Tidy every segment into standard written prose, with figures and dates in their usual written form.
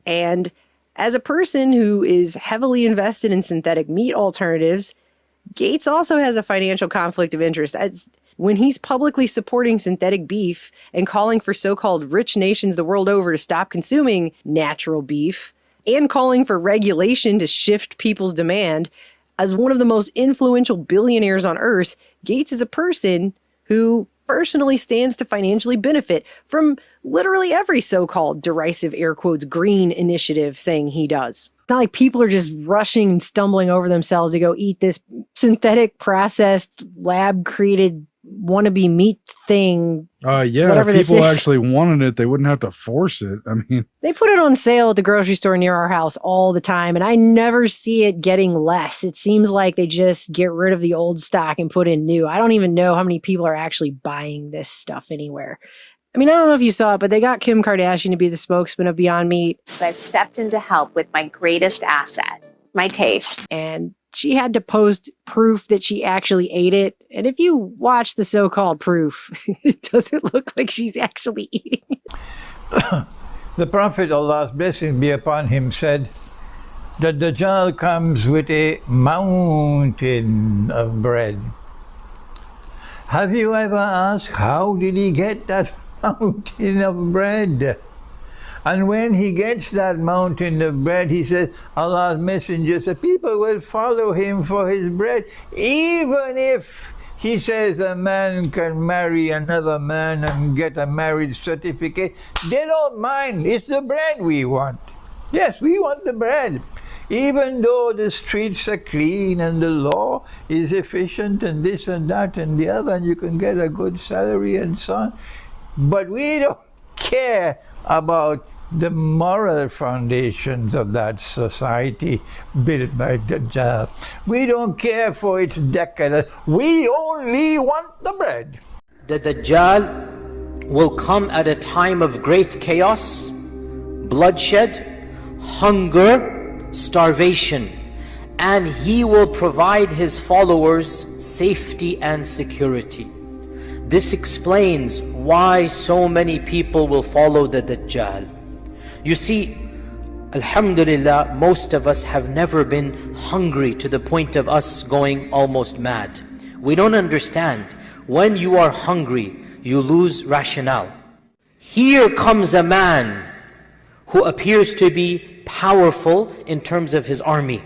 And as a person who is heavily invested in synthetic meat alternatives, Gates also has a financial conflict of interest. When he's publicly supporting synthetic beef and calling for so-called rich nations the world over to stop consuming natural beef and calling for regulation to shift people's demand, as one of the most influential billionaires on earth, Gates is a person who personally stands to financially benefit from literally every so-called derisive, air quotes, green initiative thing he does. It's not like people are just rushing and stumbling over themselves to go eat this synthetic, processed, lab-created wannabe meat thing. Yeah, if people actually wanted it, they wouldn't have to force it. I mean, they put it on sale at the grocery store near our house all the time, and I never see it getting less. It seems like they just get rid of the old stock and put in new. I don't even know how many people are actually buying this stuff anywhere. I mean, I don't know if you saw it, but they got Kim Kardashian to be the spokesman of Beyond Meat. So I've stepped in to help with my greatest asset, my taste. And she had to post proof that she actually ate it. And if you watch the so-called proof, it doesn't look like she's actually eating it. The Prophet, Allah's blessing be upon him, said that Dajjal comes with a mountain of bread. Have you ever asked, how did he get that mountain of bread? And when he gets that mountain of bread, he says, Allah's messenger said, people will follow him for his bread, even if he says a man can marry another man and get a marriage certificate. They don't mind. It's the bread we want. Yes, we want the bread. Even though the streets are clean and the law is efficient and this and that and the other, and you can get a good salary and so on. But we don't care about the moral foundations of that society built by Dajjal. We don't care for its decadence. We only want the bread. The Dajjal will come at a time of great chaos, bloodshed, hunger, starvation, and he will provide his followers safety and security. This explains why so many people will follow the Dajjal. You see, alhamdulillah, most of us have never been hungry to the point of us going almost mad. We don't understand. When you are hungry, you lose rationale. Here comes a man who appears to be powerful in terms of his army,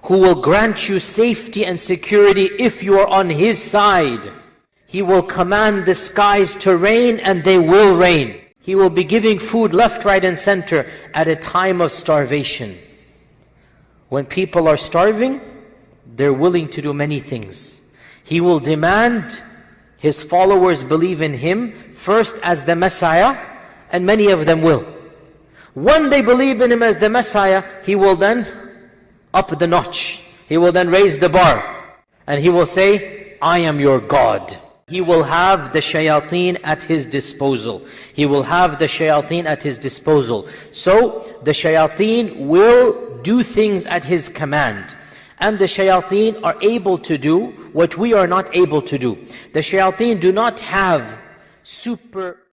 who will grant you safety and security if you are on his side. He will command the skies to rain and they will rain. He will be giving food left, right and center at a time of starvation. When people are starving, they're willing to do many things. He will demand his followers believe in him first as the Messiah, and many of them will. When they believe in him as the Messiah, he will then up the notch. He will then raise the bar. And he will say, I am your God. He will have the shayateen at his disposal. He will have the shayateen at his disposal. So the shayateen will do things at his command. And the shayateen are able to do what we are not able to do. The shayateen do not have super